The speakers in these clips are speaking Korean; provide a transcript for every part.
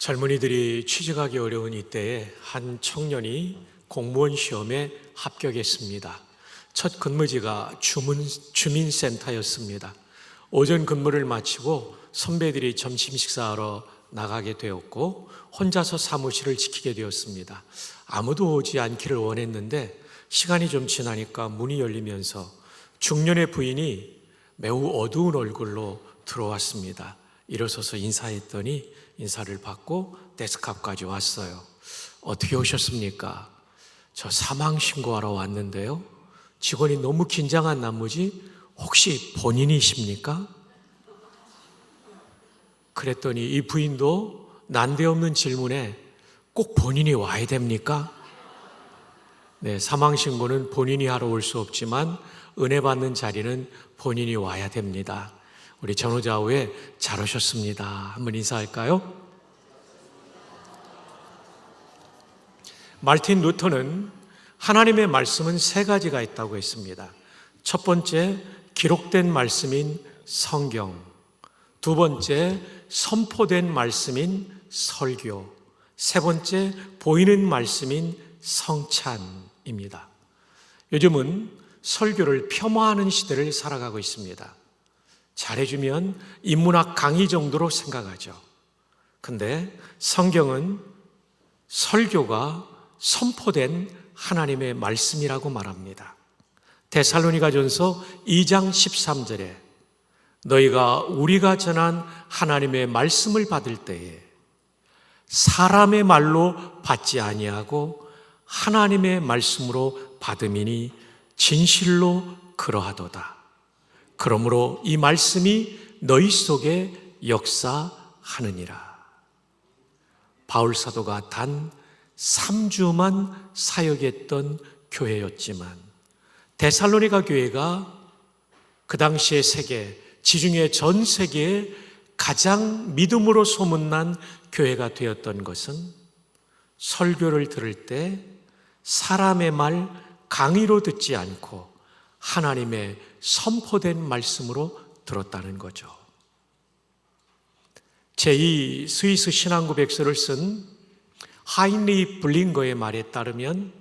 젊은이들이 취직하기 어려운 이때에 한 청년이 공무원 시험에 합격했습니다. 첫 근무지가 주민센터였습니다. 오전 근무를 마치고 선배들이 점심 식사하러 나가게 되었고 혼자서 사무실을 지키게 되었습니다. 아무도 오지 않기를 원했는데 시간이 좀 지나니까 문이 열리면서 중년의 부인이 매우 어두운 얼굴로 들어왔습니다. 일어서서 인사했더니 인사를 받고 데스크 앞까지 왔어요. 어떻게 오셨습니까? 저 사망 신고하러 왔는데요. 직원이 너무 긴장한 나머지 혹시 본인이십니까? 그랬더니 이 부인도 난데없는 질문에 꼭 본인이 와야 됩니까? 네, 사망 신고는 본인이 하러 올 수 없지만 은혜 받는 자리는 본인이 와야 됩니다. 우리 전후좌우에 잘 오셨습니다. 한번 인사할까요? 마르틴 루터는 하나님의 말씀은 세 가지가 있다고 했습니다. 첫 번째, 기록된 말씀인 성경. 두 번째, 선포된 말씀인 설교. 세 번째, 보이는 말씀인 성찬입니다. 요즘은 설교를 폄하하는 시대를 살아가고 있습니다. 잘해주면 인문학 강의 정도로 생각하죠. 근데 성경은 설교가 선포된 하나님의 말씀이라고 말합니다. 데살로니가전서 2장 13절에 너희가 우리가 전한 하나님의 말씀을 받을 때에 사람의 말로 받지 아니하고 하나님의 말씀으로 받음이니 진실로 그러하도다. 그러므로 이 말씀이 너희 속에 역사하느니라. 바울 사도가 단 3주만 사역했던 교회였지만 데살로니가 교회가 그 당시의 세계, 지중해 전 세계에 가장 믿음으로 소문난 교회가 되었던 것은 설교를 들을 때 사람의 말 강의로 듣지 않고 하나님의 선포된 말씀으로 들었다는 거죠. 제2 스위스 신앙고백서를 쓴 하인리 블링거의 말에 따르면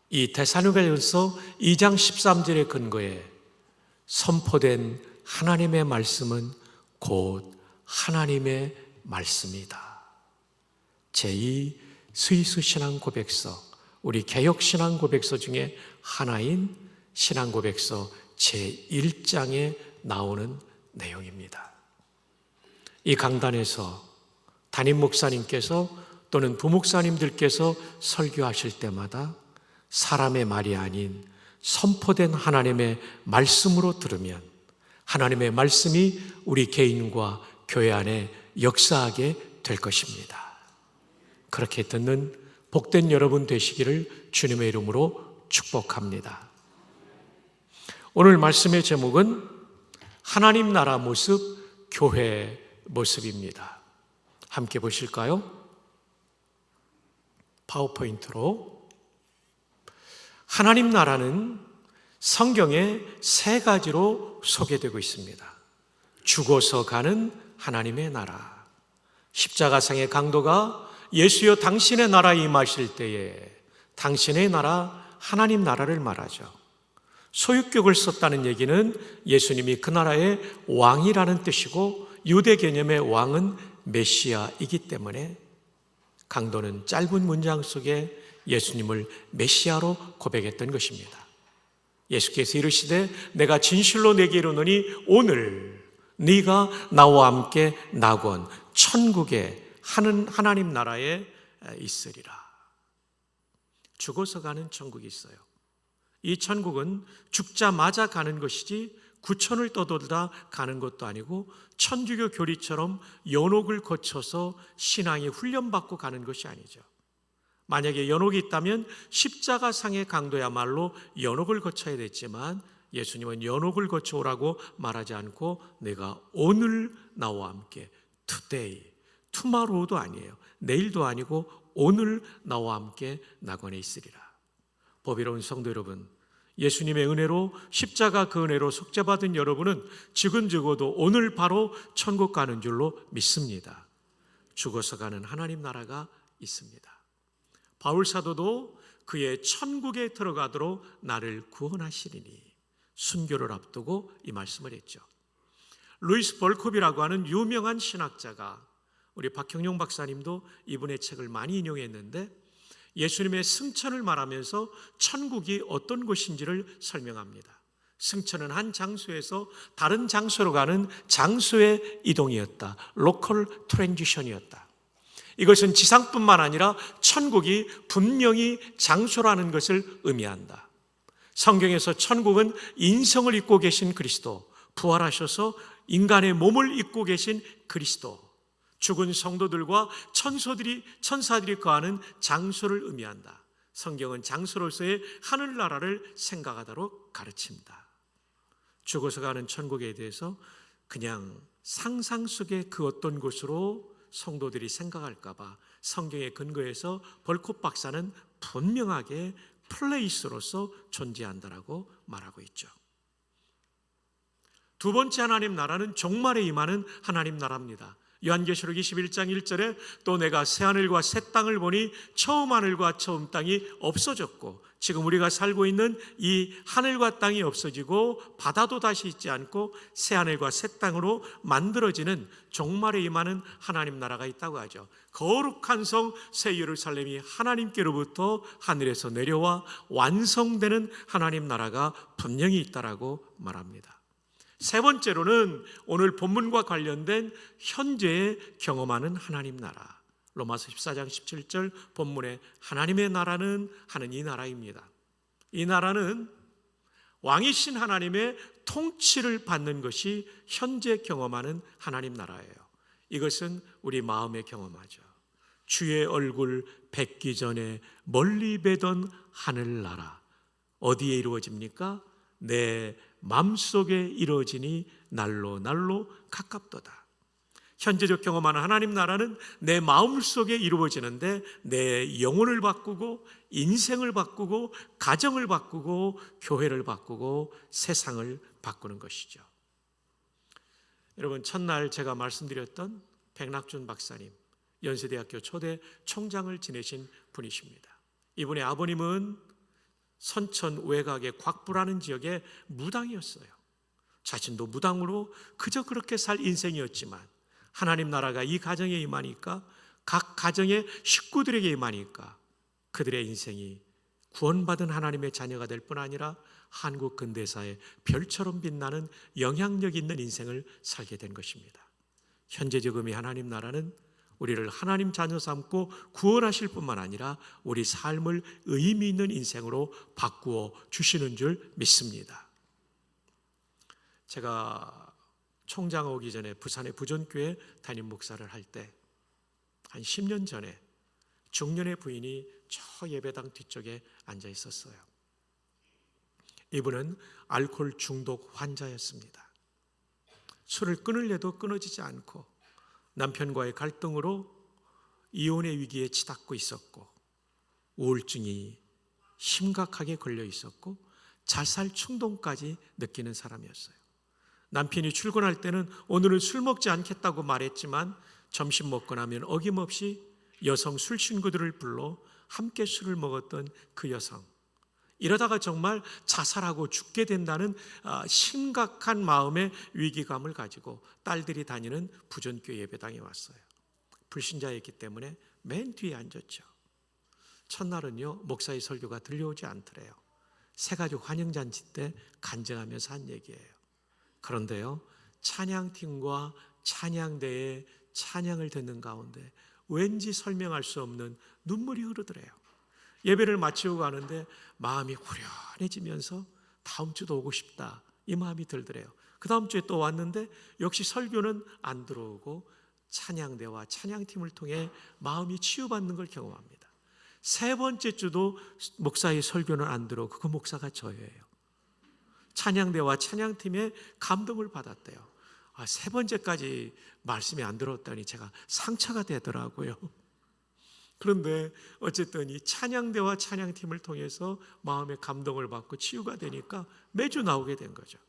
이 데살로니가전서 2장 13절의 근거에 선포된 하나님의 말씀은 곧 하나님의 말씀이다. 제2 스위스 신앙고백서, 우리 개역 신앙고백서 중에 하나인 신앙고백서 제1장에 나오는 내용입니다. 이 강단에서 담임 목사님께서 또는 부목사님들께서 설교하실 때마다 사람의 말이 아닌 선포된 하나님의 말씀으로 들으면 하나님의 말씀이 우리 개인과 교회 안에 역사하게 될 것입니다. 그렇게 듣는 복된 여러분 되시기를 주님의 이름으로 축복합니다. 오늘 말씀의 제목은 하나님 나라 모습, 교회 모습입니다. 함께 보실까요? 파워포인트로. 하나님 나라는 성경에 세 가지로 소개되고 있습니다. 죽어서 가는 하나님의 나라. 십자가상의 강도가 예수여 당신의 나라에 임하실 때에 당신의 나라, 하나님 나라를 말하죠. 소유격을 썼다는 얘기는 예수님이 그 나라의 왕이라는 뜻이고 유대 개념의 왕은 메시아이기 때문에 강도는 짧은 문장 속에 예수님을 메시아로 고백했던 것입니다. 예수께서 이르시되 내가 진실로 내게 이르노니 오늘 네가 나와 함께 낙원 천국에 하나님 나라에 있으리라. 죽어서 가는 천국이 있어요. 이 천국은 죽자마자 가는 것이지 구천을 떠돌다 가는 것도 아니고 천주교 교리처럼 연옥을 거쳐서 신앙이 훈련받고 가는 것이 아니죠. 만약에 연옥이 있다면 십자가상의 강도야말로 연옥을 거쳐야 됐지만 예수님은 연옥을 거쳐오라고 말하지 않고 내가 오늘 나와 함께 today, tomorrow도 아니에요. 내일도 아니고 오늘 나와 함께 낙원에 있으리라. 보배로운 성도 여러분, 예수님의 은혜로 십자가 그 은혜로 속죄받은 여러분은 지금 죽어도 오늘 바로 천국 가는 줄로 믿습니다. 죽어서 가는 하나님 나라가 있습니다. 바울 사도도 그의 천국에 들어가도록 나를 구원하시리니 순교를 앞두고 이 말씀을 했죠. 루이스 벌콥이라고 하는 유명한 신학자가, 우리 박형용 박사님도 이분의 책을 많이 인용했는데, 예수님의 승천을 말하면서 천국이 어떤 곳인지를 설명합니다. 승천은 한 장소에서 다른 장소로 가는 장소의 이동이었다. 로컬 트랜지션이었다. 이것은 지상뿐만 아니라 천국이 분명히 장소라는 것을 의미한다. 성경에서 천국은 인성을 입고 계신 그리스도, 부활하셔서 인간의 몸을 입고 계신 그리스도, 죽은 성도들과 천사들이 거하는 장소를 의미한다. 성경은 장소로서의 하늘나라를 생각하도록 가르칩니다. 죽어서 가는 천국에 대해서 그냥 상상 속의 그 어떤 곳으로 성도들이 생각할까 봐 성경에 근거해서 벌콥 박사는 분명하게 플레이스로서 존재한다라고 말하고 있죠. 두 번째 하나님 나라는 종말에 임하는 하나님 나라입니다. 요한계시록 21장 1절에 또 내가 새하늘과 새 땅을 보니 처음 하늘과 처음 땅이 없어졌고, 지금 우리가 살고 있는 이 하늘과 땅이 없어지고 바다도 다시 있지 않고 새하늘과 새 땅으로 만들어지는 종말에 임하는 하나님 나라가 있다고 하죠. 거룩한 성 새 예루살렘이 하나님께로부터 하늘에서 내려와 완성되는 하나님 나라가 분명히 있다라고 말합니다. 세 번째로는 오늘 본문과 관련된 현재에 경험하는 하나님 나라, 로마서 14장 17절 본문에 하나님의 나라는 하는 이 나라입니다. 이 나라는 왕이신 하나님의 통치를 받는 것이 현재 경험하는 하나님 나라예요. 이것은 우리 마음에 경험하죠. 주의 얼굴 뵙기 전에 멀리 뵈던 하늘나라, 어디에 이루어집니까? 내 마음속에 이루어지니 날로 날로 가깝도다. 현재적 경험하는 하나님 나라는 내 마음속에 이루어지는데 내 영혼을 바꾸고 인생을 바꾸고 가정을 바꾸고 교회를 바꾸고 세상을 바꾸는 것이죠. 여러분, 첫날 제가 말씀드렸던 백낙준 박사님, 연세대학교 초대 총장을 지내신 분이십니다. 이분의 아버님은 선천 외곽의 곽부라는 지역의 무당이었어요. 자신도 무당으로 그저 그렇게 살 인생이었지만 하나님 나라가 이 가정에 임하니까, 각 가정의 식구들에게 임하니까 그들의 인생이 구원받은 하나님의 자녀가 될 뿐 아니라 한국 근대사의 별처럼 빛나는 영향력 있는 인생을 살게 된 것입니다. 현재적 의미 하나님 나라는 우리를 하나님 자녀 삼고 구원하실 뿐만 아니라 우리 삶을 의미 있는 인생으로 바꾸어 주시는 줄 믿습니다. 제가 총장 오기 전에 부산의 부전교회 담임 목사를 할 때 한 10년 전에 중년의 부인이 저 예배당 뒤쪽에 앉아 있었어요. 이분은 알코올 중독 환자였습니다. 술을 끊으려도 끊어지지 않고 남편과의 갈등으로 이혼의 위기에 치닫고 있었고, 우울증이 심각하게 걸려 있었고 자살 충동까지 느끼는 사람이었어요. 남편이 출근할 때는 오늘은 술 먹지 않겠다고 말했지만 점심 먹고 나면 어김없이 여성 술 친구들을 불러 함께 술을 먹었던 그 여성, 이러다가 정말 자살하고 죽게 된다는 심각한 마음의 위기감을 가지고 딸들이 다니는 부전교회 예배당에 왔어요. 불신자였기 때문에 맨 뒤에 앉았죠. 첫날은요, 목사의 설교가 들려오지 않더래요. 새가족 환영잔치 때 간증하면서 한 얘기예요. 그런데요, 찬양팀과 찬양대의 찬양을 듣는 가운데 왠지 설명할 수 없는 눈물이 흐르더래요. 예배를 마치고 가는데 마음이 후련해지면서 다음 주도 오고 싶다, 이 마음이 들더래요. 그 다음 주에 또 왔는데 역시 설교는 안 들어오고 찬양대와 찬양팀을 통해 마음이 치유받는 걸 경험합니다. 세 번째 주도 목사의 설교는 안 들어오고 그 목사가 저예요. 찬양대와 찬양팀에 감동을 받았대요. 세 번째까지 말씀이 안 들어왔다니 제가 상처가 되더라고요. 그런데 어쨌든 이 찬양대와 찬양팀을 통해서 마음의 감동을 받고 치유가 되니까 매주 나오게 된 거죠.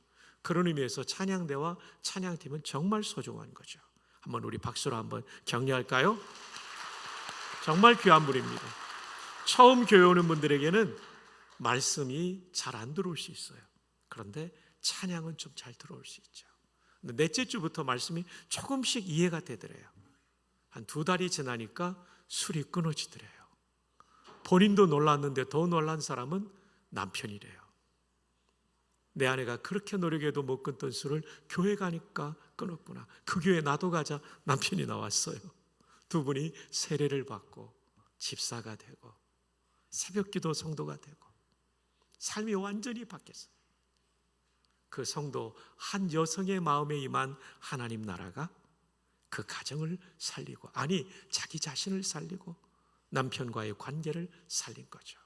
그런 의미에서 찬양대와 찬양팀은 정말 소중한 거죠. 한번 우리 박수로 한번 격려할까요? 정말 귀한 분입니다. 처음 교회 오는 분들에게는 말씀이 잘 안 들어올 수 있어요. 그런데 찬양은 좀 잘 들어올 수 있죠. 근데 넷째 주부터 말씀이 조금씩 이해가 되더래요. 한 2달이 지나니까 술이 끊어지더래요. 본인도 놀랐는데 더 놀란 사람은 남편이래요. 내 아내가 그렇게 노력해도 못 끊던 술을 교회 가니까 끊었구나. 그 교회 나도 가자. 남편이 나왔어요. 두 분이 세례를 받고 집사가 되고 새벽기도 성도가 되고 삶이 완전히 바뀌었어요. 그 성도 한 여성의 마음에 임한 하나님 나라가 그 가정을 살리고, 아니 자기 자신을 살리고 남편과의 관계를 살린 거죠.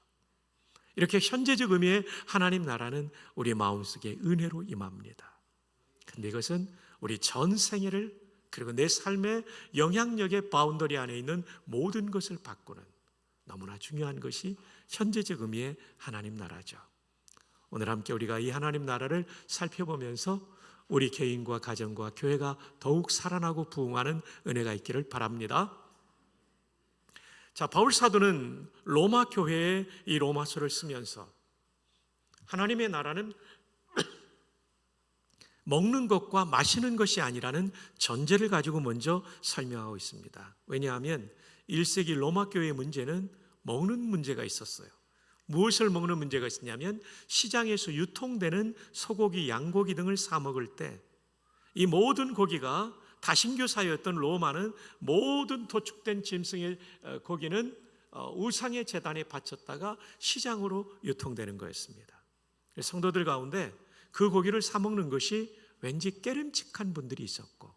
이렇게 현재적 의미의 하나님 나라는 우리 마음속에 은혜로 임합니다. 근데 이것은 우리 전 생애를, 그리고 내 삶의 영향력의 바운더리 안에 있는 모든 것을 바꾸는 너무나 중요한 것이 현재적 의미의 하나님 나라죠. 오늘 함께 우리가 이 하나님 나라를 살펴보면서 우리 개인과 가정과 교회가 더욱 살아나고 부흥하는 은혜가 있기를 바랍니다. 자, 바울 사도는 로마 교회에 이 로마서를 쓰면서 하나님의 나라는 먹는 것과 마시는 것이 아니라는 전제를 가지고 먼저 설명하고 있습니다. 왜냐하면 1세기 로마 교회의 문제는 먹는 문제가 있었어요. 무엇을 먹는 문제가 있었냐면 시장에서 유통되는 소고기, 양고기 등을 사 먹을 때 이 모든 고기가 다신교 사회였던 로마는 모든 도축된 짐승의 고기는 우상의 제단에 바쳤다가 시장으로 유통되는 거였습니다. 성도들 가운데 그 고기를 사 먹는 것이 왠지 깨름칙한 분들이 있었고,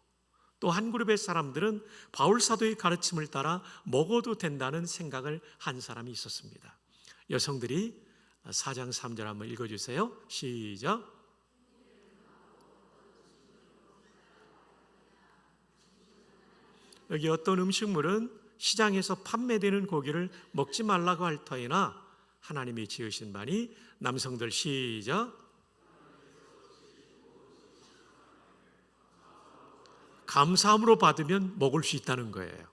또 한 그룹의 사람들은 바울 사도의 가르침을 따라 먹어도 된다는 생각을 한 사람이 있었습니다. 여성들이 4장 3절 한번 읽어주세요. 시작. 여기 어떤 음식물은 시장에서 판매되는 고기를 먹지 말라고 할 터이나 하나님이 지으신 바니, 남성들 시작. 감사함으로 받으면 먹을 수 있다는 거예요.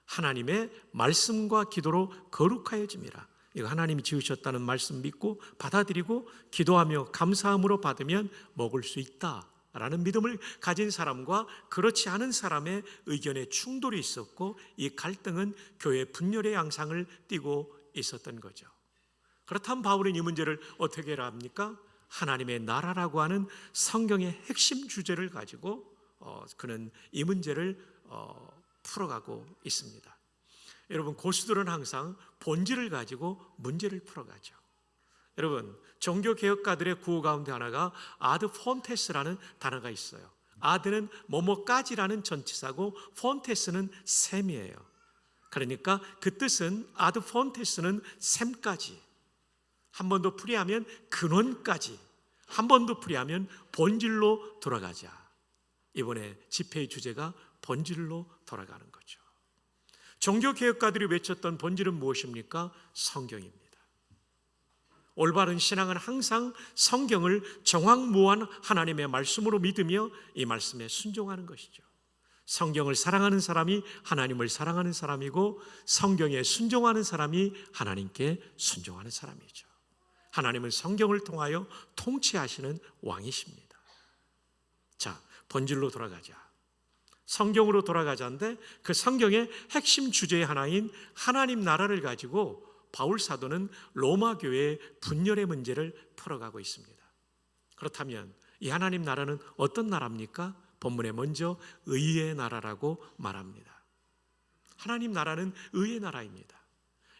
하나님의 말씀과 기도로 거룩하여짐이라. 이거 하나님이 지으셨다는 말씀 믿고 받아들이고 기도하며 감사함으로 받으면 먹을 수 있다라는 믿음을 가진 사람과 그렇지 않은 사람의 의견에 충돌이 있었고, 이 갈등은 교회 분열의 양상을 띠고 있었던 거죠. 그렇다면 바울은 이 문제를 어떻게 해야 합니까? 하나님의 나라라고 하는 성경의 핵심 주제를 가지고 그는 이 문제를 풀어가고 있습니다. 여러분, 고수들은 항상 본질을 가지고 문제를 풀어가죠. 여러분, 종교개혁가들의 구호 가운데 하나가 아드 폰테스라는 단어가 있어요. 아드는 뭐뭐까지라는 전치사고 폰테스는 셈이에요. 그러니까 그 뜻은 아드 폰테스는 셈까지, 한 번 더 풀이하면 근원까지, 한 번 더 풀이하면 본질로 돌아가자. 이번에 집회의 주제가 본질로 돌아가는 거죠. 종교개혁가들이 외쳤던 본질은 무엇입니까? 성경입니다. 올바른 신앙은 항상 성경을 정확무한 하나님의 말씀으로 믿으며 이 말씀에 순종하는 것이죠. 성경을 사랑하는 사람이 하나님을 사랑하는 사람이고, 성경에 순종하는 사람이 하나님께 순종하는 사람이죠. 하나님은 성경을 통하여 통치하시는 왕이십니다. 자, 본질로 돌아가자. 성경으로 돌아가자인데, 그 성경의 핵심 주제의 하나인 하나님 나라를 가지고 바울 사도는 로마 교회의 분열의 문제를 풀어가고 있습니다. 그렇다면 이 하나님 나라는 어떤 나라입니까? 본문에 먼저 의의 나라라고 말합니다. 하나님 나라는 의의 나라입니다.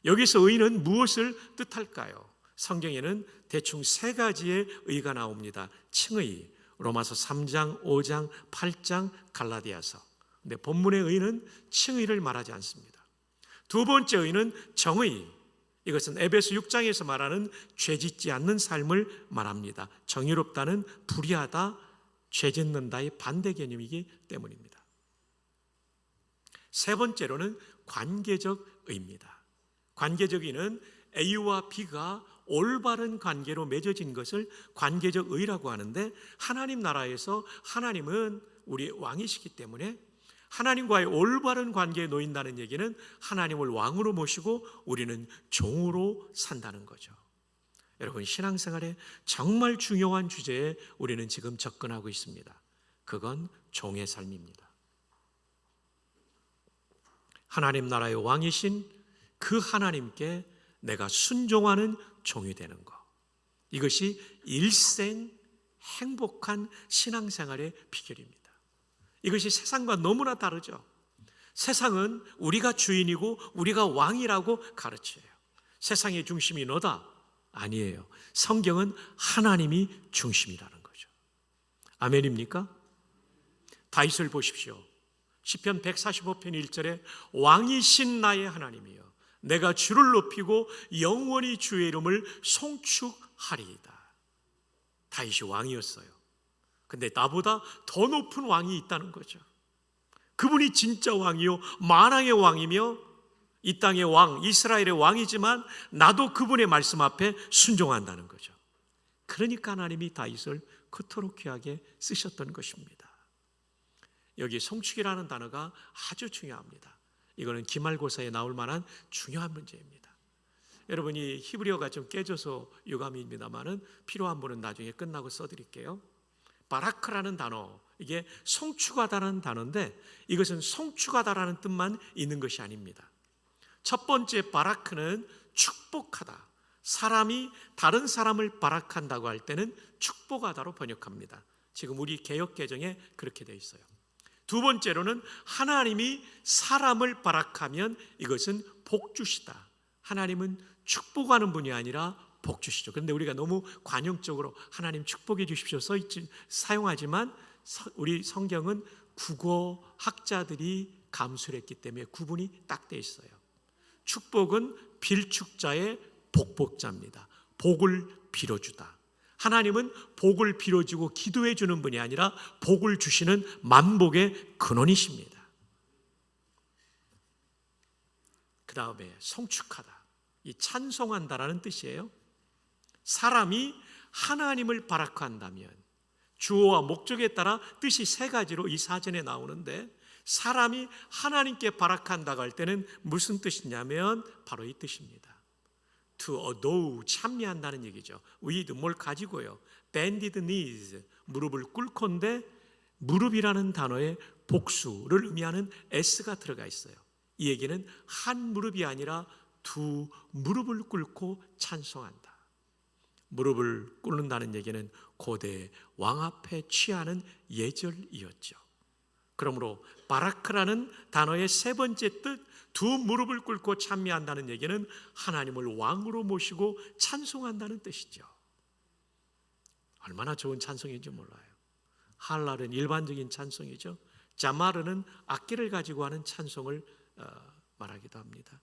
여기서 의는 무엇을 뜻할까요? 성경에는 대충 3가지의 의가 나옵니다. 칭의, 로마서 3장, 5장, 8장, 갈라디아서. 근데 본문의 의는 칭의를 말하지 않습니다. 두 번째 의는 정의. 이것은 에베소 6장에서 말하는 죄짓지 않는 삶을 말합니다. 정의롭다는 불의하다, 죄짓는다의 반대 개념이기 때문입니다. 세 번째로는 관계적 의입니다. 관계적 의는 A와 B가 올바른 관계로 맺어진 것을 관계적 의라고 하는데, 하나님 나라에서 하나님은 우리 왕이시기 때문에 하나님과의 올바른 관계에 놓인다는 얘기는 하나님을 왕으로 모시고 우리는 종으로 산다는 거죠. 여러분, 신앙생활에 정말 중요한 주제에 우리는 지금 접근하고 있습니다. 그건 종의 삶입니다. 하나님 나라의 왕이신 그 하나님께 내가 순종하는 종이 되는 것, 이것이 일생 행복한 신앙생활의 비결입니다. 이것이 세상과 너무나 다르죠. 세상은 우리가 주인이고 우리가 왕이라고 가르쳐요. 세상의 중심이 너다. 아니에요. 성경은 하나님이 중심이라는 거죠. 아멘입니까? 다윗을 보십시오. 시편 145편 1절에 왕이신 나의 하나님이여 내가 주를 높이고 영원히 주의 이름을 송축하리이다. 다윗이 왕이었어요. 근데 나보다 더 높은 왕이 있다는 거죠. 그분이 진짜 왕이요 만왕의 왕이며 이 땅의 왕, 이스라엘의 왕이지만 나도 그분의 말씀 앞에 순종한다는 거죠. 그러니까 하나님이 다윗을 그토록 귀하게 쓰셨던 것입니다. 여기 송축이라는 단어가 아주 중요합니다. 이거는 기말고사에 나올 만한 중요한 문제입니다. 여러분이 히브리어가 좀 깨져서 유감입니다만은 필요한 분은 나중에 끝나고 써드릴게요. 바라크라는 단어, 이게 송축하다라는 단어인데 이것은 송축하다라는 뜻만 있는 것이 아닙니다. 첫 번째 바라크는 축복하다. 사람이 다른 사람을 바라크한다고 할 때는 축복하다로 번역합니다. 지금 우리 개역개정에 그렇게 되어 있어요. 두 번째로는 하나님이 사람을 바라크하면 이것은 복주시다. 하나님은 축복하는 분이 아니라 복주시죠. 그런데 우리가 너무 관용적으로 하나님 축복해 주십시오 사용하지만 우리 성경은 국어 학자들이 감수를 했기 때문에 구분이 딱 돼 있어요. 축복은 빌축자의 복복자입니다. 복을 빌어주다. 하나님은 복을 빌어주고 기도해 주는 분이 아니라 복을 주시는 만복의 근원이십니다. 그 다음에 송축하다, 이 찬송한다라는 뜻이에요. 사람이 하나님을 바라크한다면 주어와 목적에 따라 뜻이 세 가지로 이 사전에 나오는데 사람이 하나님께 바라크한다고 할 때는 무슨 뜻이냐면 바로 이 뜻입니다. To adore, 찬미한다는 얘기죠. with, 뭘 가지고요. bended knees, 무릎을 꿇고인데 무릎이라는 단어에 복수를 의미하는 s가 들어가 있어요. 이 얘기는 한 무릎이 아니라 두 무릎을 꿇고 찬송한다. 무릎을 꿇는다는 얘기는 고대 왕 앞에 취하는 예절이었죠. 그러므로 바라크라는 단어의 세 번째 뜻, 두 무릎을 꿇고 찬미한다는 얘기는 하나님을 왕으로 모시고 찬송한다는 뜻이죠. 얼마나 좋은 찬송인지 몰라요. 할랄은 일반적인 찬송이죠. 자마르는 악기를 가지고 하는 찬송을 말하기도 합니다.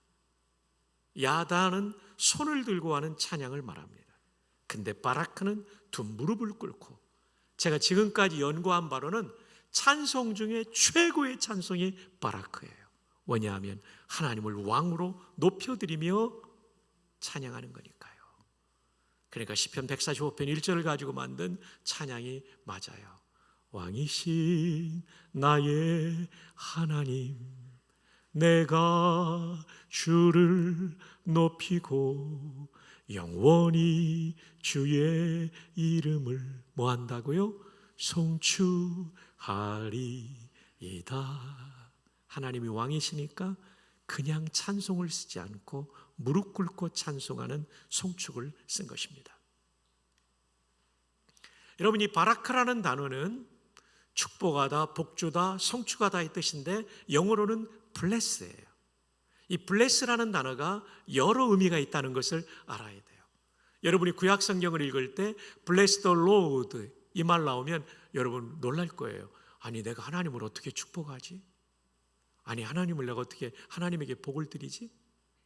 야다는 손을 들고 하는 찬양을 말합니다. 근데 바라크는 두 무릎을 꿇고, 제가 지금까지 연구한 바로는 찬송 중에 최고의 찬송이 바라크예요. 왜냐하면 하나님을 왕으로 높여드리며 찬양하는 거니까요. 그러니까 시편 145편 1절을 가지고 만든 찬양이 맞아요. 왕이신 나의 하나님, 내가 주를 높이고 영원히 주의 이름을 뭐 한다고요? 송축하리이다. 하나님이 왕이시니까 그냥 찬송을 쓰지 않고 무릎 꿇고 찬송하는 송축을 쓴 것입니다. 여러분, 이 바라크라는 단어는 축복하다, 복주다, 송축하다의 뜻인데 영어로는 bless예요. 이 bless라는 단어가 여러 의미가 있다는 것을 알아야 돼요. 여러분이 구약 성경을 읽을 때 bless the Lord 이 말 나오면 여러분 놀랄 거예요. 아니, 내가 하나님을 어떻게 축복하지? 아니, 하나님을 내가 어떻게 하나님에게 복을 드리지?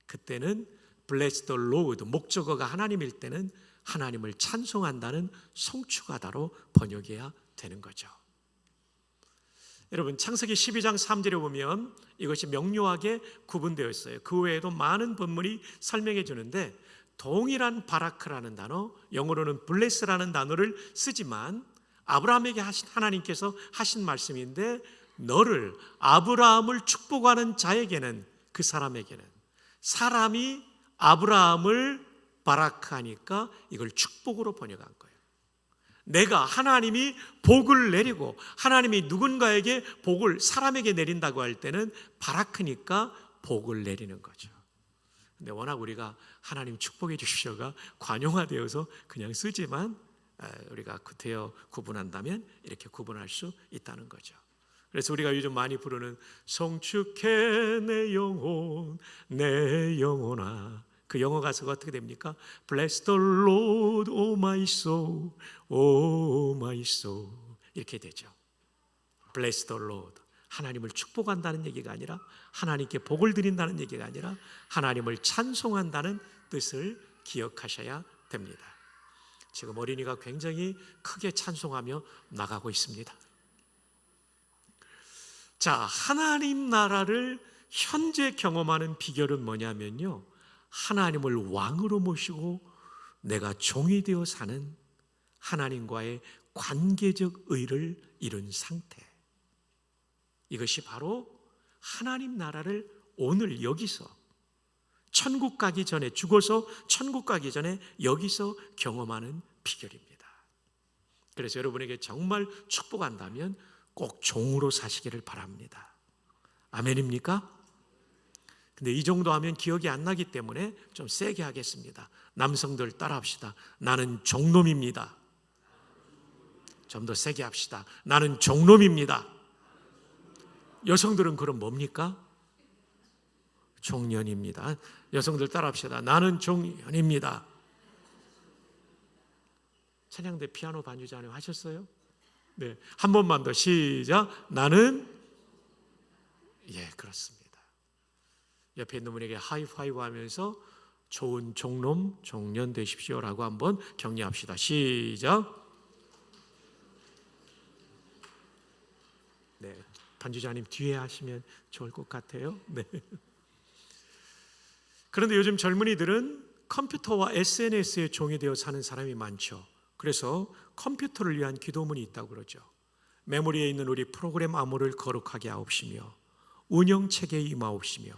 그때는 bless the Lord, 목적어가 하나님일 때는 하나님을 찬송한다는 송축하다로 번역해야 되는 거죠. 여러분, 창세기 12장 3절에 보면 이것이 명료하게 구분되어 있어요. 그 외에도 많은 본문이 설명해 주는데 동일한 바라크라는 단어, 영어로는 bless라는 단어를 쓰지만 아브라함에게 하나님께서 하신 말씀인데 너를, 아브라함을 축복하는 자에게는, 그 사람에게는, 사람이 아브라함을 바라크하니까 이걸 축복으로 번역한 거예요. 내가, 하나님이 복을 내리고 하나님이 누군가에게 복을 사람에게 내린다고 할 때는 바라크니까 복을 내리는 거죠. 근데 워낙 우리가 하나님 축복해 주십시오가 관용화되어서 그냥 쓰지만, 우리가 구태여 구분한다면 이렇게 구분할 수 있다는 거죠. 그래서 우리가 요즘 많이 부르는 성축해 내 영혼 내 영혼아, 그 영어 가사가 어떻게 됩니까? Bless the Lord, O my soul, O my soul, 이렇게 되죠. Bless the Lord, 하나님을 축복한다는 얘기가 아니라, 하나님께 복을 드린다는 얘기가 아니라 하나님을 찬송한다는 뜻을 기억하셔야 됩니다. 지금 어린이가 굉장히 크게 찬송하며 나가고 있습니다. 자, 하나님 나라를 현재 경험하는 비결은 뭐냐면요, 하나님을 왕으로 모시고 내가 종이 되어 사는 하나님과의 관계적 의를 이룬 상태, 이것이 바로 하나님 나라를 오늘 여기서, 천국 가기 전에, 죽어서 천국 가기 전에 여기서 경험하는 비결입니다. 그래서 여러분에게 정말 축복한다면 꼭 종으로 사시기를 바랍니다. 아멘입니까? 근데 이 정도 하면 기억이 안 나기 때문에 좀 세게 하겠습니다. 남성들 따라합시다. 나는 종놈입니다. 좀 더 세게 합시다. 나는 종놈입니다. 여성들은 그럼 뭡니까? 종년입니다. 여성들 따라합시다. 나는 종년입니다. 찬양대 피아노 반주자님 하셨어요? 네, 한 번만 더 시작. 나는, 예, 그렇습니다. 옆에 있는 분에게 하이파이브 하면서 좋은 종놈, 종년 되십시오라고 한번 격려합시다. 시작. 네, 반주자님 뒤에 하시면 좋을 것 같아요. 네. 그런데 요즘 젊은이들은 컴퓨터와 SNS에 종이 되어 사는 사람이 많죠. 그래서 컴퓨터를 위한 기도문이 있다고 그러죠. 메모리에 있는 우리 프로그램 암호를 거룩하게 하옵시며 운영체계에 임하옵시며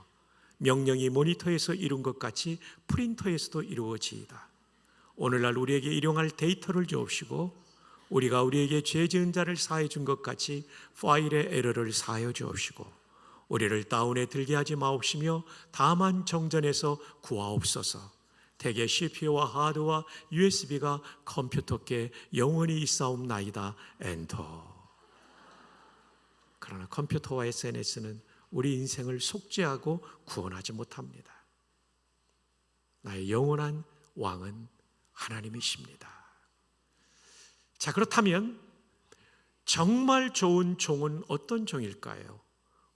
명령이 모니터에서 이룬 것 같이 프린터에서도 이루어지이다. 오늘날 우리에게 일용할 데이터를 주옵시고 우리가 우리에게 죄 지은 자를 사해 준 것 같이 파일의 에러를 사하여 주옵시고 우리를 다운에 들게 하지 마옵시며 다만 정전에서 구하옵소서. 대개 CPU와 하드와 USB가 컴퓨터께 영원히 있사옵나이다. 엔터. 그러나 컴퓨터와 SNS는 우리 인생을 속죄하고 구원하지 못합니다. 나의 영원한 왕은 하나님이십니다. 자, 그렇다면 정말 좋은 종은 어떤 종일까요?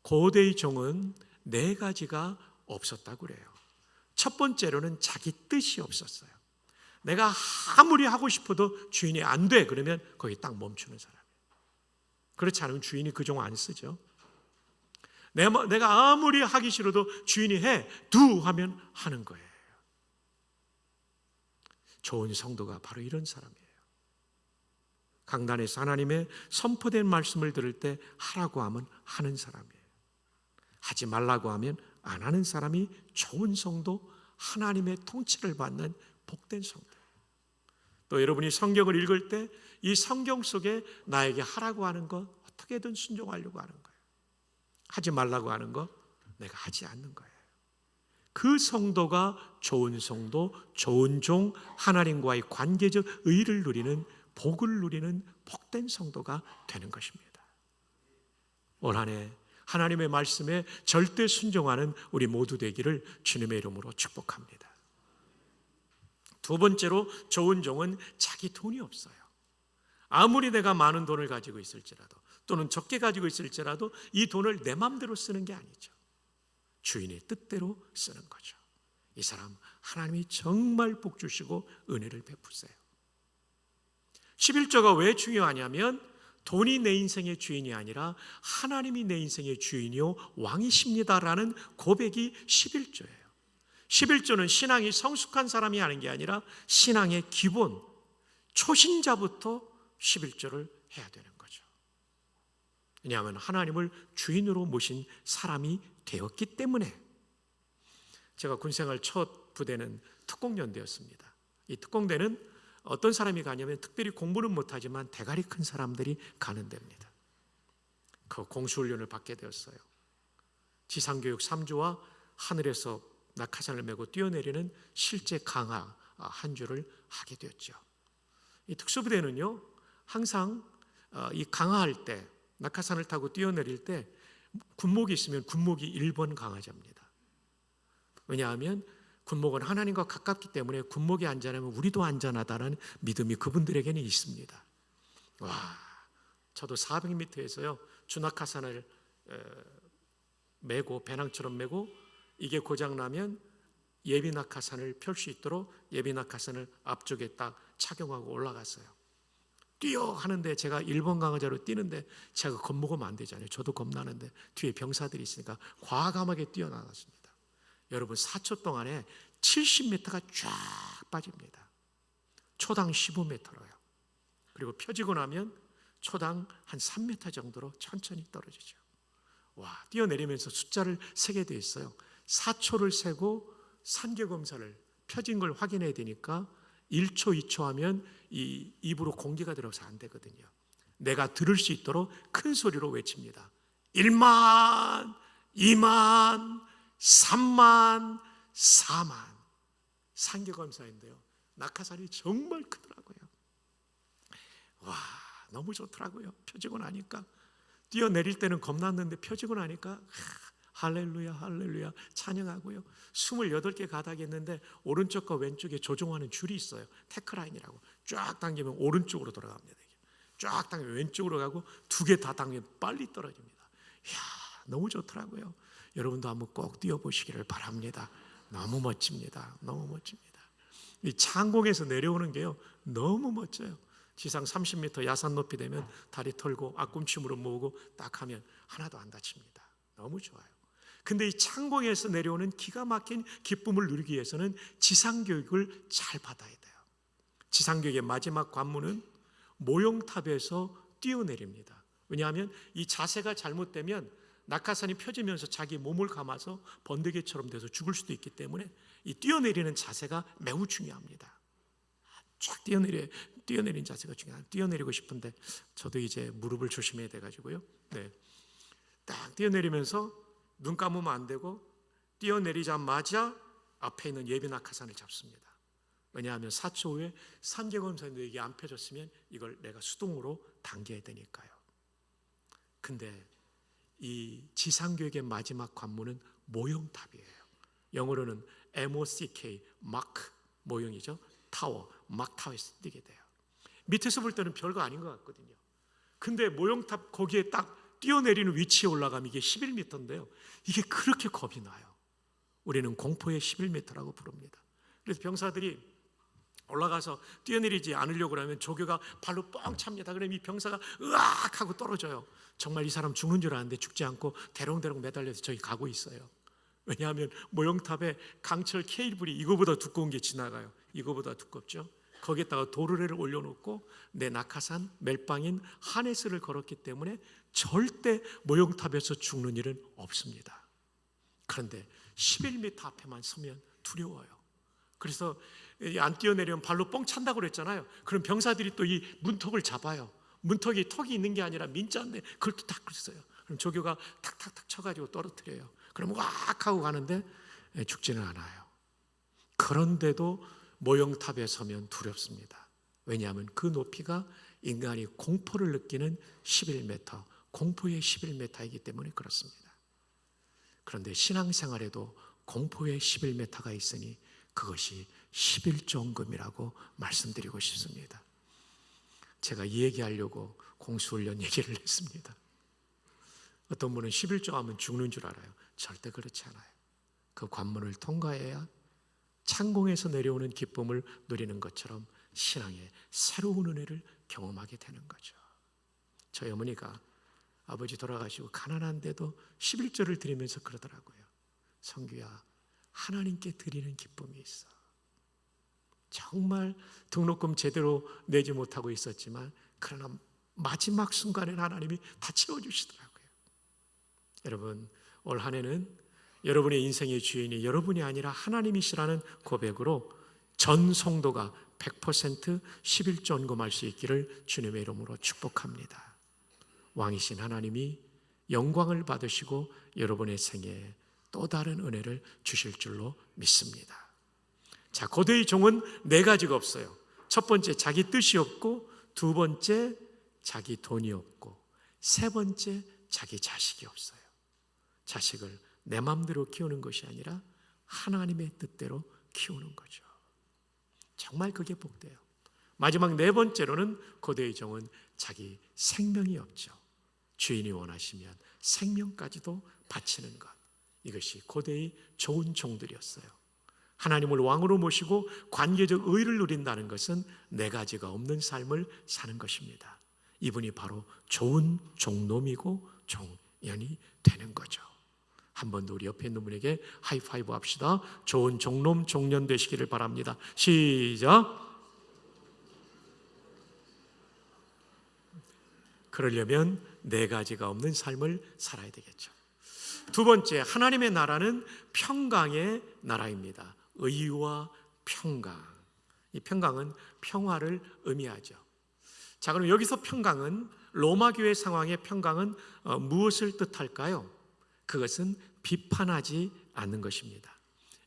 고대의 종은 4가지가 없었다고 그래요. 첫 번째로는 자기 뜻이 없었어요. 내가 아무리 하고 싶어도 주인이 안 돼 그러면 거기 딱 멈추는 사람이에요. 그렇지 않으면 주인이 그 종 안 쓰죠. 내가 아무리 하기 싫어도 주인이 해, 두 하면 하는 거예요. 좋은 성도가 바로 이런 사람이에요. 강단에서 하나님의 선포된 말씀을 들을 때 하라고 하면 하는 사람이에요. 하지 말라고 하면 안 하는 사람이 좋은 성도, 하나님의 통치를 받는 복된 성도예요. 또 여러분이 성경을 읽을 때 이 성경 속에 나에게 하라고 하는 것 어떻게든 순종하려고 하는 거예요. 하지 말라고 하는 것 내가 하지 않는 거예요. 그 성도가 좋은 성도, 좋은 종, 하나님과의 관계적 의를 누리는, 복을 누리는 복된 성도가 되는 것입니다. 올 한 해 하나님의 말씀에 절대 순종하는 우리 모두 되기를 주님의 이름으로 축복합니다. 두 번째로 좋은 종은 자기 돈이 없어요. 아무리 내가 많은 돈을 가지고 있을지라도 또는 적게 가지고 있을지라도 이 돈을 내 마음대로 쓰는 게 아니죠. 주인의 뜻대로 쓰는 거죠. 이 사람 하나님이 정말 복 주시고 은혜를 베푸세요. 11조가 왜 중요하냐면 돈이 내 인생의 주인이 아니라 하나님이 내 인생의 주인이요 왕이십니다라는 고백이 11조예요. 11조는 신앙이 성숙한 사람이 하는 게 아니라 신앙의 기본, 초신자부터 11조를 해야 되는 거죠. 왜냐하면 하나님을 주인으로 모신 사람이 되었기 때문에. 제가 군생활 첫 부대는 특공연대였습니다. 이 특공대는 어떤 사람이 가냐면 특별히 공부는 못하지만 대가리 큰 사람들이 가는 데입니다. 그 공수훈련을 받게 되었어요. 지상교육 3주와 하늘에서 낙하산을 메고 뛰어내리는 실제 강화 한 주를 하게 되었죠. 이 특수부대는요, 항상 이 강화할 때, 낙하산을 타고 뛰어내릴 때 군목이 있으면 군목이 1번 강화자입니다. 왜냐하면 군목은 하나님과 가깝기 때문에 군목이 안전하면 우리도 안전하다는 믿음이 그분들에게는 있습니다. 와, 저도 400m에서요 주낙하산을 메고, 배낭처럼 메고, 이게 고장나면 예비낙하산을 펼 수 있도록 예비낙하산을 앞쪽에 딱 착용하고 올라갔어요. 뛰어 하는데 제가 1번 강화자로 뛰는데 제가 겁먹으면 안 되잖아요. 저도 겁나는데 뒤에 병사들이 있으니까 과감하게 뛰어나갔습니다. 여러분, 4초 동안에 70m가 쫙 빠집니다. 초당 15m로요. 그리고 펴지고 나면 초당 한 3m 정도로 천천히 떨어지죠. 와, 뛰어내리면서 숫자를 세게 돼 있어요. 4초를 세고 산계검사를 펴진 걸 확인해야 되니까 1초, 2초 하면 이 입으로 공기가 들어가서 안 되거든요. 내가 들을 수 있도록 큰 소리로 외칩니다. 1만, 2만, 3만, 4만. 산계검사인데요, 낙하산이 정말 크더라고요. 와, 너무 좋더라고요. 펴지고 나니까. 뛰어내릴 때는 겁났는데 펴지고 나니까 할렐루야 할렐루야 찬양하고요. 28개 가닥이 있는데 오른쪽과 왼쪽에 조종하는 줄이 있어요. 테크라인이라고. 쫙 당기면 오른쪽으로 돌아갑니다. 쫙 당기면 왼쪽으로 가고 2개 다 당기면 빨리 떨어집니다. 이야, 너무 좋더라고요. 여러분도 한번 꼭 뛰어보시기를 바랍니다. 너무 멋집니다. 너무 멋집니다. 이 창공에서 내려오는 게요 너무 멋져요. 지상 30m 야산 높이 되면 다리 털고 앞꿈침으로 모으고 딱 하면 하나도 안 다칩니다. 너무 좋아요. 근데 이 창공에서 내려오는 기가 막힌 기쁨을 누리기 위해서는 지상교육을 잘 받아야 돼요. 지상교육의 마지막 관문은 모형탑에서 뛰어내립니다. 왜냐하면 이 자세가 잘못되면 낙하산이 펴지면서 자기 몸을 감아서 번데기처럼 돼서 죽을 수도 있기 때문에 이 뛰어내리는 자세가 매우 중요합니다. 쫙 뛰어내린 자세가 중요해요. 뛰어내리고 싶은데 저도 이제 무릎을 조심해야 돼가지고요. 네, 딱 뛰어내리면서 눈 감으면 안 되고 뛰어내리자마자 앞에 있는 예비 낙하산을 잡습니다. 왜냐하면 4초 후에 산계검사님도 이게 안 펴졌으면 이걸 내가 수동으로 당겨야 되니까요. 근데 이 지상교육의 마지막 관문은 모형탑이에요. 영어로는 MOCK, 마크 모형이죠. 타워, 막 타워에서 뛰게 돼요. 밑에서 볼 때는 별거 아닌 것 같거든요. 근데 모형탑 거기에 딱 뛰어내리는 위치에 올라가면 이게 11m인데요. 이게 그렇게 겁이 나요. 우리는 공포의 11m라고 부릅니다. 그래서 병사들이 올라가서 뛰어내리지 않으려고 하면 조교가 발로 뻥 찹니다. 그러면 이 병사가 으악 하고 떨어져요. 정말 이 사람 죽는 줄 아는데 죽지 않고 대롱대롱 매달려서 저기 가고 있어요. 왜냐하면 모형탑에 강철 케이블이 이거보다 두꺼운 게 지나가요. 이거보다 두껍죠. 거기에다가 도르래를 올려놓고 내 낙하산 멜빵인 하네스를 걸었기 때문에 절대 모형탑에서 죽는 일은 없습니다. 그런데 11m 앞에만 서면 두려워요. 그래서 안 뛰어내리면 발로 뻥 찬다고 그랬잖아요. 그럼 병사들이 또 이 문턱을 잡아요. 문턱이 턱이 있는 게 아니라 민자인데 그걸 또 탁 써요. 그럼 조교가 탁탁탁 쳐가지고 떨어뜨려요. 그럼 왁 하고 가는데 죽지는 않아요. 그런데도 모형탑에 서면 두렵습니다. 왜냐하면 그 높이가 인간이 공포를 느끼는 11m, 공포의 11m이기 때문에 그렇습니다. 그런데 신앙생활에도 공포의 11m가 있으니 그것이 11종금이라고 말씀드리고 싶습니다. 제가 이 얘기하려고 공수훈련 얘기를 했습니다. 어떤 분은 11조 하면 죽는 줄 알아요. 절대 그렇지 않아요. 그 관문을 통과해야 창공에서 내려오는 기쁨을 누리는 것처럼 신앙의 새로운 은혜를 경험하게 되는 거죠. 저희 어머니가 아버지 돌아가시고 가난한데도 11조를 드리면서 그러더라고요. 성규야, 하나님께 드리는 기쁨이 있어. 정말 등록금 제대로 내지 못하고 있었지만 그러나 마지막 순간에 하나님이 다 채워주시더라고요. 여러분, 올 한 해는 여러분의 인생의 주인이 여러분이 아니라 하나님이시라는 고백으로 전 성도가 100% 11전검할 수 있기를 주님의 이름으로 축복합니다. 왕이신 하나님이 영광을 받으시고 여러분의 생애에 또 다른 은혜를 주실 줄로 믿습니다. 자, 고대의 종은 네 가지가 없어요. 첫 번째, 자기 뜻이 없고, 두 번째, 자기 돈이 없고, 세 번째, 자기 자식이 없어요. 자식을 내 마음대로 키우는 것이 아니라 하나님의 뜻대로 키우는 거죠. 정말 그게 복돼요. 마지막 네 번째로는 고대의 종은 자기 생명이 없죠. 주인이 원하시면 생명까지도 바치는 것. 이것이 고대의 좋은 종들이었어요. 하나님을 왕으로 모시고 관계적 의를 누린다는 것은 네 가지가 없는 삶을 사는 것입니다. 이분이 바로 좋은 종놈이고 종년이 되는 거죠. 한 번 더 우리 옆에 있는 분에게 하이파이브 합시다. 좋은 종놈, 종년 되시기를 바랍니다. 시작. 그러려면 네 가지가 없는 삶을 살아야 되겠죠. 두 번째, 하나님의 나라는 평강의 나라입니다. 의와 평강. 이 평강은 평화를 의미하죠. 자, 그럼 여기서 평강은, 로마 교회 상황의 평강은 무엇을 뜻할까요? 그것은 비판하지 않는 것입니다.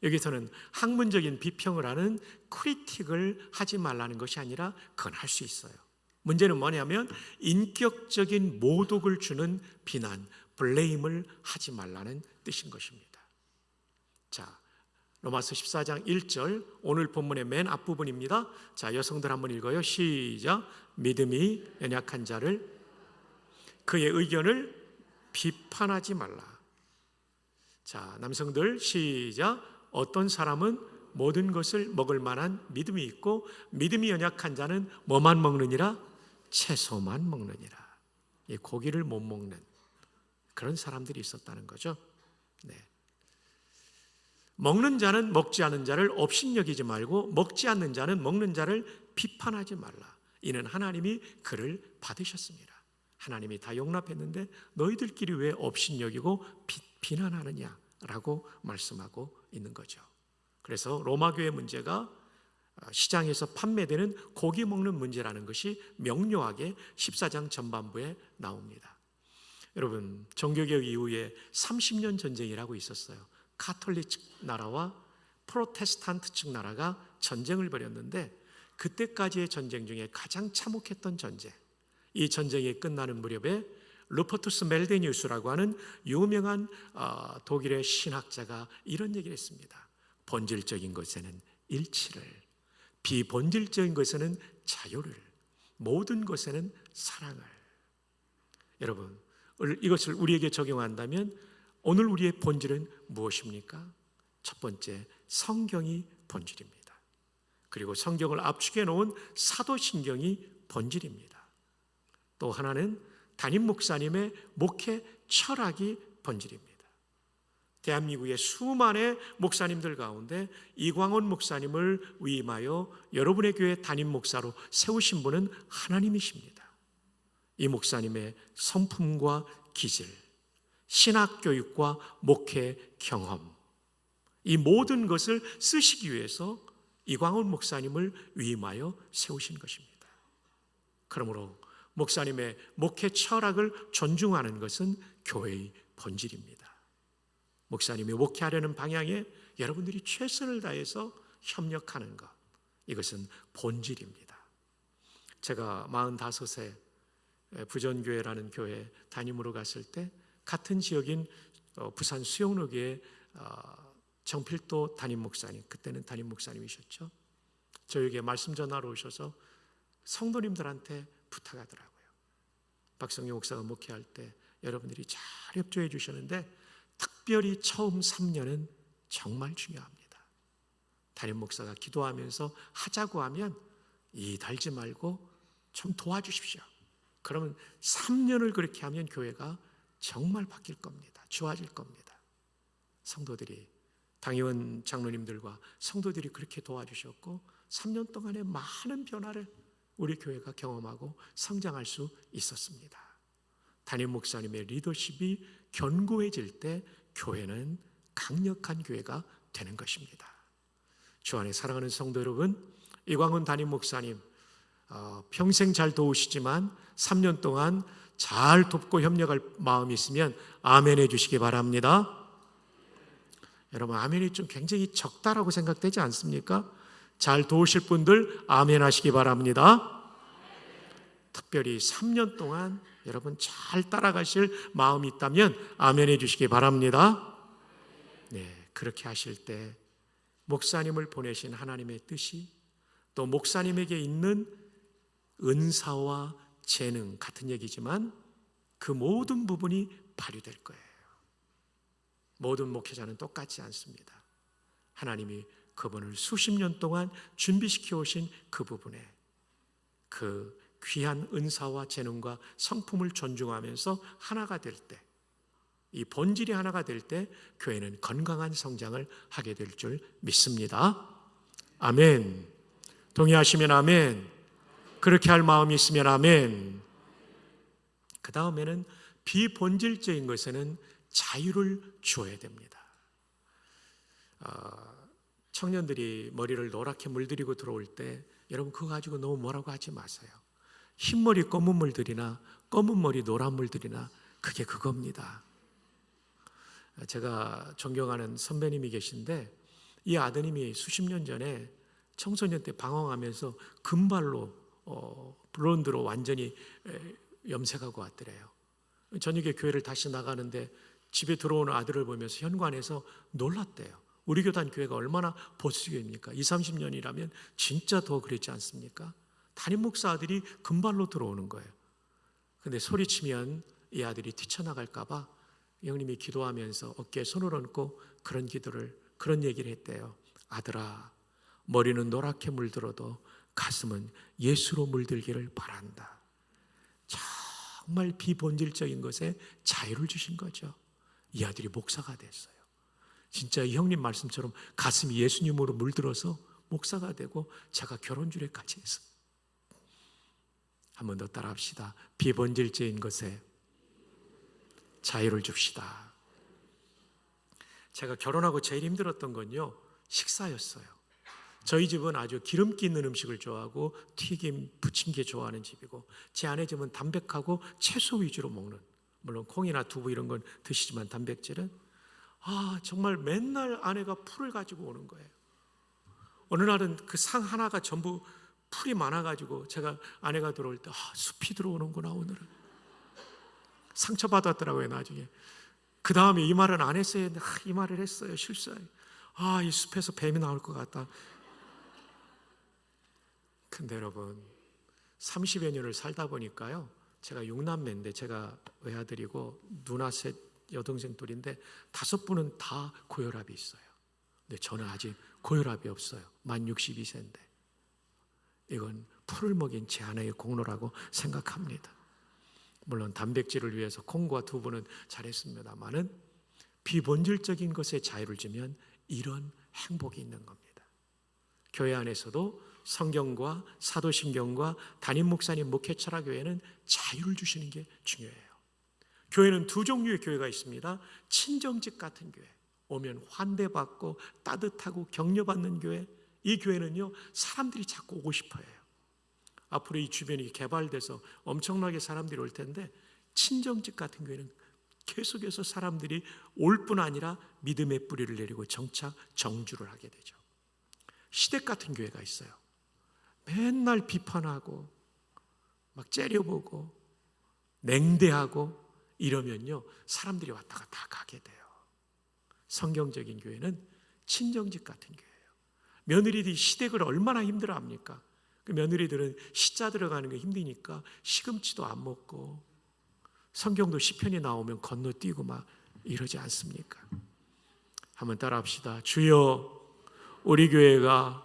여기서는 학문적인 비평을 하는 크리틱을 하지 말라는 것이 아니라 그건 할 수 있어요. 문제는 뭐냐면 인격적인 모독을 주는 비난, 블레임을 하지 말라는 뜻인 것입니다. 자, 로마서 14장 1절, 오늘 본문의 맨 앞부분입니다. 자, 여성들 한번 읽어요. 시작. 믿음이 연약한 자를, 그의 의견을 비판하지 말라. 자, 남성들 시작. 어떤 사람은 모든 것을 먹을 만한 믿음이 있고, 믿음이 연약한 자는 뭐만 먹느니라? 채소만 먹느니라. 이 고기를 못 먹는 그런 사람들이 있었다는 거죠. 네. 먹는 자는 먹지 않는 자를 업신여기지 말고, 먹지 않는 자는 먹는 자를 비판하지 말라. 이는 하나님이 그를 받으셨습니다. 하나님이 다 용납했는데 너희들끼리 왜 업신여기고 비난하느냐라고 말씀하고 있는 거죠. 그래서 로마 교회 문제가 시장에서 판매되는 고기 먹는 문제라는 것이 명료하게 14장 전반부에 나옵니다. 여러분, 종교개혁 이후에 30년 전쟁이라고 있었어요. 카톨릭 측 나라와 프로테스탄트 측 나라가 전쟁을 벌였는데, 그때까지의 전쟁 중에 가장 참혹했던 전쟁, 이 전쟁이 끝나는 무렵에 루퍼투스 멜데니우스라고 하는 유명한 독일의 신학자가 이런 얘기를 했습니다. 본질적인 것에는 일치를, 비본질적인 것에는 자유를, 모든 것에는 사랑을. 여러분, 이것을 우리에게 적용한다면 오늘 우리의 본질은 무엇입니까? 첫 번째, 성경이 본질입니다. 그리고 성경을 압축해 놓은 사도신경이 본질입니다. 또 하나는 담임 목사님의 목회 철학이 본질입니다. 대한민국의 수많은 목사님들 가운데 이광원 목사님을 위임하여 여러분의 교회 담임 목사로 세우신 분은 하나님이십니다. 이 목사님의 성품과 기질, 신학교육과 목회 경험, 이 모든 것을 쓰시기 위해서 이광원 목사님을 위임하여 세우신 것입니다. 그러므로 목사님의 목회 철학을 존중하는 것은 교회의 본질입니다. 목사님이 목회하려는 방향에 여러분들이 최선을 다해서 협력하는 것, 이것은 본질입니다. 제가 45세 부전교회라는 교회 담임으로 갔을 때 같은 지역인 부산 수영로교회 정필도 담임 목사님, 그때는 담임 목사님이셨죠. 저에게 말씀 전하러 오셔서 성도님들한테 부탁하더라고요. 박성규 목사가 목회할 때 여러분들이 잘 협조해 주셨는데 특별히 처음 3년은 정말 중요합니다. 담임 목사가 기도하면서 하자고 하면 이 달지 말고 좀 도와주십시오. 그러면 3년을 그렇게 하면 교회가 정말 바뀔 겁니다. 좋아질 겁니다. 성도들이, 당의원 장로님들과 성도들이 그렇게 도와주셨고 3년 동안에 많은 변화를 우리 교회가 경험하고 성장할 수 있었습니다. 담임 목사님의 리더십이 견고해질 때 교회는 강력한 교회가 되는 것입니다. 주 안에 사랑하는 성도 여러분, 이광훈 담임 목사님 평생 잘 도우시지만 3년 동안 잘 돕고 협력할 마음이 있으면 아멘 해주시기 바랍니다. 여러분, 아멘이 좀 굉장히 적다라고 생각되지 않습니까? 잘 도우실 분들 아멘 하시기 바랍니다. 특별히 3년 동안 여러분 잘 따라가실 마음이 있다면 아멘 해주시기 바랍니다. 네, 그렇게 하실 때 목사님을 보내신 하나님의 뜻이 또 목사님에게 있는 은사와 재능, 같은 얘기지만 그 모든 부분이 발휘될 거예요. 모든 목회자는 똑같지 않습니다. 하나님이 그분을 수십 년 동안 준비시켜 오신 그 부분에 그 귀한 은사와 재능과 성품을 존중하면서 하나가 될 때, 이 본질이 하나가 될 때 교회는 건강한 성장을 하게 될 줄 믿습니다. 아멘. 동의하시면 아멘. 그렇게 할 마음이 있으면 아멘. 그 다음에는 비본질적인 것에는 자유를 주어야 됩니다. 청년들이 머리를 노랗게 물들이고 들어올 때 여러분 그거 가지고 너무 뭐라고 하지 마세요. 흰머리 검은 물들이나 검은 머리 노란 물들이나 그게 그겁니다. 제가 존경하는 선배님이 계신데 이 아드님이 수십 년 전에 청소년 때 방황하면서 금발로 블론드로 완전히 염색하고 왔더래요. 저녁에 교회를 다시 나가는데 집에 들어오는 아들을 보면서 현관에서 놀랐대요. 우리 교단 교회가 얼마나 보수교회입니까? 20, 30년이라면 진짜 더 그랬지 않습니까? 담임 목사 아들이 금발로 들어오는 거예요. 근데 소리치면 이 아들이 뛰쳐나갈까 봐 형님이 기도하면서 어깨에 손을 얹고 그런 얘기를 했대요. 아들아, 머리는 노랗게 물들어도 가슴은 예수로 물들기를 바란다. 정말 비본질적인 것에 자유를 주신 거죠. 이 아들이 목사가 됐어요. 진짜 이 형님 말씀처럼 가슴이 예수님으로 물들어서 목사가 되고 제가 결혼주례까지 했어요. 한 번 더 따라합시다. 비본질적인 것에 자유를 줍시다. 제가 결혼하고 제일 힘들었던 건요, 식사였어요. 저희 집은 아주 기름기 있는 음식을 좋아하고 튀김, 부침개 좋아하는 집이고 제 아내 집은 담백하고 채소 위주로 먹는, 물론 콩이나 두부 이런 건 드시지만 단백질은 정말 맨날 아내가 풀을 가지고 오는 거예요. 어느 날은 그 상 하나가 전부 풀이 많아가지고 제가 아내가 들어올 때 숲이 들어오는구나 오늘은. 상처받았더라고요 나중에. 그 다음에 이 말은 안 했어야 했는데 이 말을 했어요. 실수하게. 이 숲에서 뱀이 나올 것 같다. 근데 여러분 30여 년을 살다 보니까요, 제가 6남매인데 제가 외아들이고 누나 셋, 여동생 둘인데 5분은 다 고혈압이 있어요. 근데 저는 아직 고혈압이 없어요. 만 62세인데 이건 풀을 먹인 제 아내의 공로라고 생각합니다. 물론 단백질을 위해서 콩과 두부는 잘했습니다만은 비본질적인 것에 자유를 주면 이런 행복이 있는 겁니다. 교회 안에서도 성경과 사도신경과 담임 목사님 목회 철학교회는 자유를 주시는 게 중요해요. 교회는 두 종류의 교회가 있습니다. 친정집 같은 교회, 오면 환대받고 따뜻하고 격려받는 교회. 이 교회는요, 사람들이 자꾸 오고 싶어 해요. 앞으로 이 주변이 개발돼서 엄청나게 사람들이 올 텐데 친정집 같은 교회는 계속해서 사람들이 올 뿐 아니라 믿음의 뿌리를 내리고 정착, 정주를 하게 되죠. 시댁 같은 교회가 있어요. 맨날 비판하고 막 째려보고 냉대하고 이러면요, 사람들이 왔다가 다 가게 돼요. 성경적인 교회는 친정집 같은 교회예요. 며느리들이 시댁을 얼마나 힘들어합니까? 그 며느리들은 시자 들어가는 게 힘드니까 시금치도 안 먹고 성경도 시편이 나오면 건너뛰고 막 이러지 않습니까? 한번 따라합시다. 주여, 우리 교회가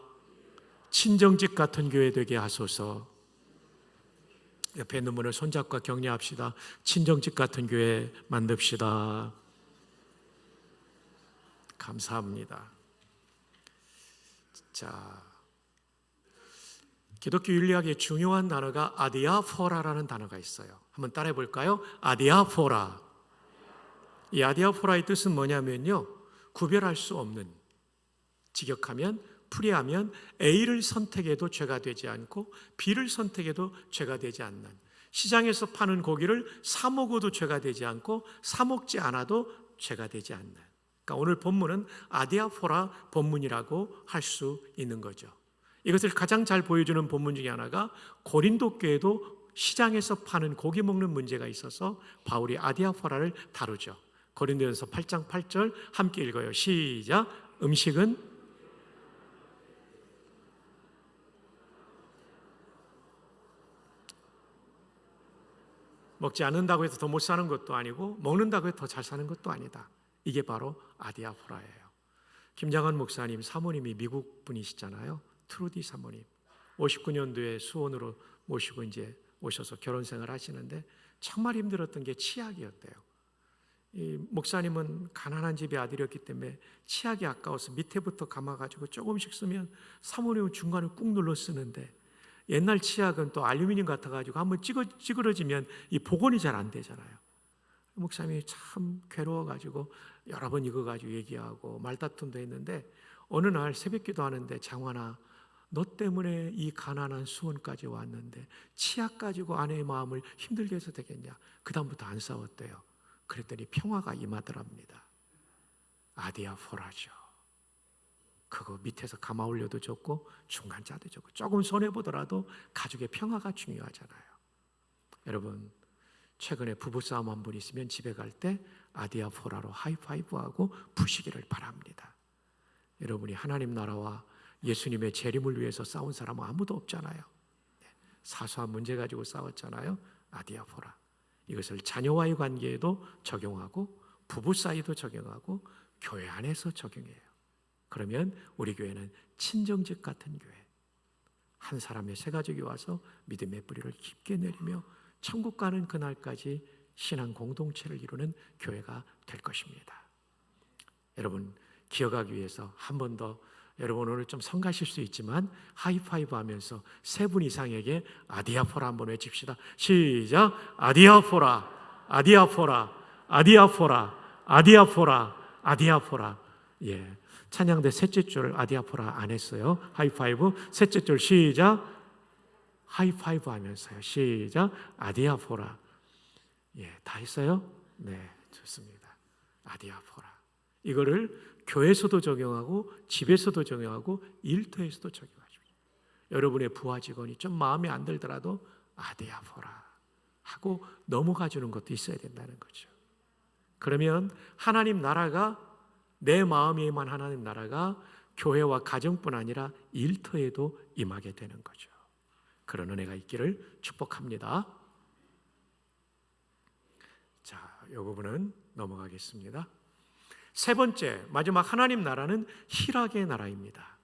친정집 같은 교회 되게 하소서. 옆에 있는 분을 손잡고 격려합시다. 친정집 같은 교회 만듭시다. 감사합니다. 자, 기독교 윤리학의 중요한 단어가 아디아포라라는 단어가 있어요. 한번 따라해 볼까요? 아디아포라. 이 아디아포라의 뜻은 뭐냐면요, 구별할 수 없는, 직역하면, 풀이하면 A를 선택해도 죄가 되지 않고 B를 선택해도 죄가 되지 않는, 시장에서 파는 고기를 사 먹어도 죄가 되지 않고 사 먹지 않아도 죄가 되지 않는, 그러니까 오늘 본문은 아디아포라 본문이라고 할 수 있는 거죠. 이것을 가장 잘 보여주는 본문 중에 하나가 고린도 교회도 시장에서 파는 고기 먹는 문제가 있어서 바울이 아디아포라를 다루죠. 고린도전서 8장 8절 함께 읽어요. 시작. 음식은 먹지 않는다고 해서 더 못 사는 것도 아니고 먹는다고 해서 더 잘 사는 것도 아니다. 이게 바로 아디아포라예요. 김장한 목사님 사모님이 미국 분이시잖아요. 트루디 사모님 59년도에 수원으로 모시고 이제 오셔서 결혼 생활 하시는데 정말 힘들었던 게 치약이었대요. 이 목사님은 가난한 집의 아들이었기 때문에 치약이 아까워서 밑에부터 감아가지고 조금씩 쓰면 사모님은 중간에 꾹 눌러 쓰는데 옛날 치약은 또 알루미늄 같아가지고 한번 찌그러지면 이 복원이 잘 안 되잖아요. 목사님이 참 괴로워가지고 여러 번 이거 가지고 얘기하고 말다툼도 했는데 어느 날 새벽 기도하는데 장환아, 너 때문에 이 가난한 수원까지 왔는데 치약 가지고 아내의 마음을 힘들게 해서 되겠냐? 그 다음부터 안 싸웠대요. 그랬더니 평화가 임하더랍니다. 아디아포라죠. 그거 밑에서 감아 올려도 좋고 중간 짜도 좋고 조금 손해보더라도 가족의 평화가 중요하잖아요. 여러분, 최근에 부부싸움 한 번 있으면 집에 갈 때 아디아포라로 하이파이브하고 푸시기를 바랍니다. 여러분이 하나님 나라와 예수님의 재림을 위해서 싸운 사람은 아무도 없잖아요. 사소한 문제 가지고 싸웠잖아요. 아디아포라. 이것을 자녀와의 관계에도 적용하고 부부 사이도 적용하고 교회 안에서 적용해요. 그러면 우리 교회는 친정집 같은 교회, 한 사람의 세 가족이 와서 믿음의 뿌리를 깊게 내리며 천국 가는 그날까지 신앙 공동체를 이루는 교회가 될 것입니다. 여러분, 기억하기 위해서 한 번 더, 여러분 오늘 좀 성가실 수 있지만 하이파이브 하면서 세 분 이상에게 아디아포라 한번 외칩시다. 시작. 아디아포라, 아디아포라, 아디아포라, 아디아포라, 아디아포라. 예, 찬양대 셋째 줄 아디아포라 안 했어요. 하이파이브 셋째 줄 시작. 하이파이브 하면서요. 시작. 아디아포라. 예, 다 했어요? 네, 좋습니다. 아디아포라. 이거를 교회에서도 적용하고 집에서도 적용하고 일터에서도 적용하십시오. 여러분의 부하 직원이 좀 마음에 안 들더라도 아디아포라 하고 넘어가 주는 것도 있어야 된다는 거죠. 그러면 하나님 나라가, 내 마음에만 하나님 나라가 교회와 가정뿐 아니라 일터에도 임하게 되는 거죠. 그런 은혜가 있기를 축복합니다. 자, 이 부분은 넘어가겠습니다. 세 번째, 마지막 하나님 나라는 희락의 나라입니다.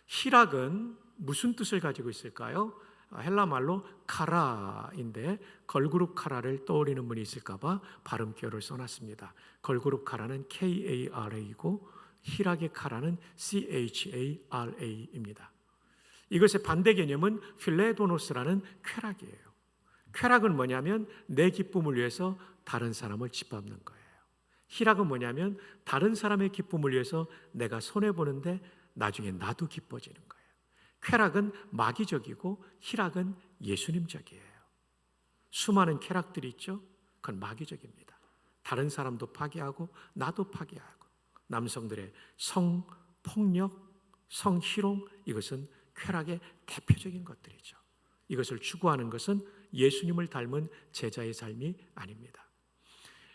희락은 무슨 뜻을 가지고 있을까요? 헬라 말로 카라인데 걸그룹 카라를 떠올리는 분이 있을까봐 발음표를 써놨습니다. 걸그룹 카라는 K-A-R-A이고 희락의 카라는 C-H-A-R-A입니다. 이것의 반대 개념은 필레도노스라는 쾌락이에요. 쾌락은 뭐냐면 내 기쁨을 위해서 다른 사람을 짓밟는 거예요. 희락은 뭐냐면 다른 사람의 기쁨을 위해서 내가 손해보는데 나중에 나도 기뻐지는 거예요. 쾌락은 마귀적이고 희락은 예수님적이에요. 수많은 쾌락들이 있죠. 그건 마귀적입니다. 다른 사람도 파괴하고 나도 파괴하고, 남성들의 성폭력, 성희롱, 이것은 쾌락의 대표적인 것들이죠. 이것을 추구하는 것은 예수님을 닮은 제자의 삶이 아닙니다.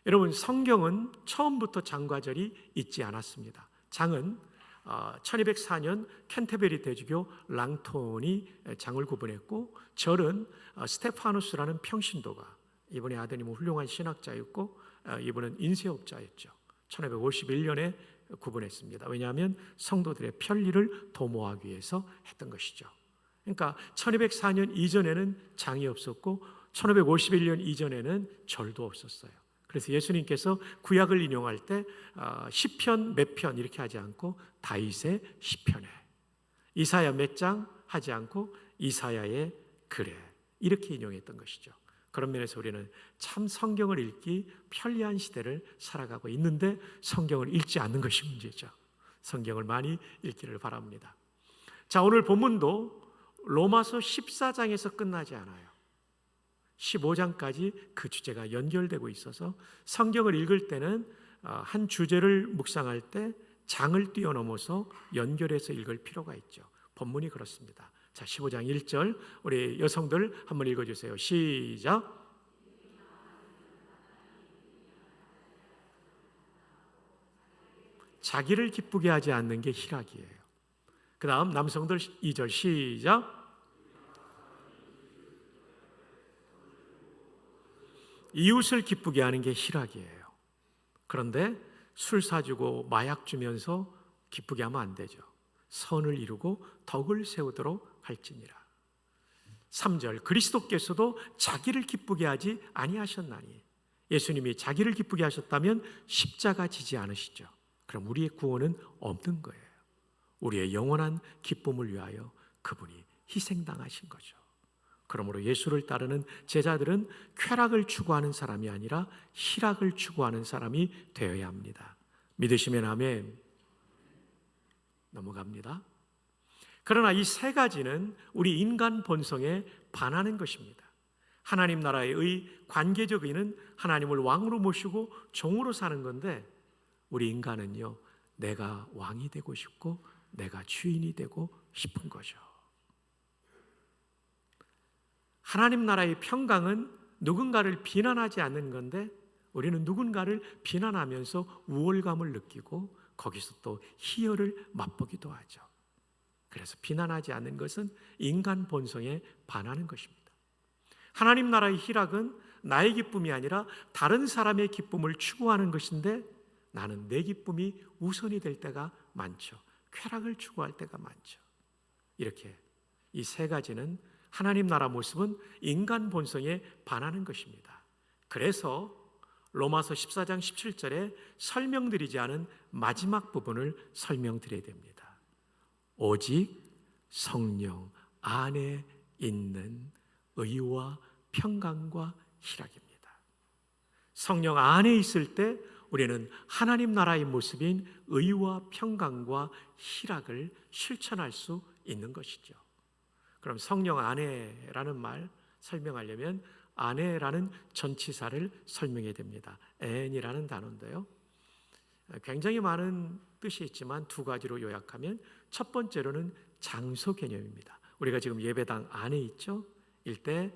여러분, 성경은 처음부터 장과 절이 있지 않았습니다. 장은 1204년 캔터베리 대주교 랑톤이 장을 구분했고, 절은 스테파누스라는 평신도가, 이분의 아드님은 훌륭한 신학자였고 이분은 인쇄업자였죠. 1551년에 구분했습니다. 왜냐하면 성도들의 편리를 도모하기 위해서 했던 것이죠. 그러니까 1204년 이전에는 장이 없었고 1551년 이전에는 절도 없었어요. 그래서 예수님께서 구약을 인용할 때 시편 몇 편 이렇게 하지 않고 다윗의 시편에, 이사야 몇 장 하지 않고 이사야의 글에 이렇게 인용했던 것이죠. 그런 면에서 우리는 참 성경을 읽기 편리한 시대를 살아가고 있는데 성경을 읽지 않는 것이 문제죠. 성경을 많이 읽기를 바랍니다. 자, 오늘 본문도 로마서 14장에서 끝나지 않아요. 15장까지 그 주제가 연결되고 있어서 성경을 읽을 때는 한 주제를 묵상할 때 장을 뛰어넘어서 연결해서 읽을 필요가 있죠. 본문이 그렇습니다. 자, 15장 1절 우리 여성들 한번 읽어주세요. 시작. 자기를 기쁘게 하지 않는 게 희락이에요. 그 다음 남성들 2절 시작. 이웃을 기쁘게 하는 게 희락이에요. 그런데 술 사주고 마약 주면서 기쁘게 하면 안 되죠. 선을 이루고 덕을 세우도록 할지니라. 3절 그리스도께서도 자기를 기쁘게 하지 아니하셨나니. 예수님이 자기를 기쁘게 하셨다면 십자가 지지 않으시죠. 그럼 우리의 구원은 없는 거예요. 우리의 영원한 기쁨을 위하여 그분이 희생당하신 거죠. 그러므로 예수를 따르는 제자들은 쾌락을 추구하는 사람이 아니라 희락을 추구하는 사람이 되어야 합니다. 믿으시면 아멘. 넘어갑니다. 그러나 이 세 가지는 우리 인간 본성에 반하는 것입니다. 하나님 나라의 관계적 의는 하나님을 왕으로 모시고 종으로 사는 건데 우리 인간은요, 내가 왕이 되고 싶고 내가 주인이 되고 싶은 거죠. 하나님 나라의 평강은 누군가를 비난하지 않는 건데 우리는 누군가를 비난하면서 우월감을 느끼고 거기서 또 희열을 맛보기도 하죠. 그래서 비난하지 않는 것은 인간 본성에 반하는 것입니다. 하나님 나라의 희락은 나의 기쁨이 아니라 다른 사람의 기쁨을 추구하는 것인데 나는 내 기쁨이 우선이 될 때가 많죠. 쾌락을 추구할 때가 많죠. 이렇게 이 세 가지는 하나님 나라 모습은 인간 본성에 반하는 것입니다. 그래서 로마서 14장 17절에 설명드리지 않은 마지막 부분을 설명드려야 됩니다. 오직 성령 안에 있는 의와 평강과 희락입니다. 성령 안에 있을 때 우리는 하나님 나라의 모습인 의와 평강과 희락을 실천할 수 있는 것이죠. 그럼 성령 안에라는 말 설명하려면 안에라는 전치사를 설명해야 됩니다. n이라는 단어인데요. 굉장히 많은 뜻이 있지만 두 가지로 요약하면 첫 번째로는 장소 개념입니다. 우리가 지금 예배당 안에 있죠? 일때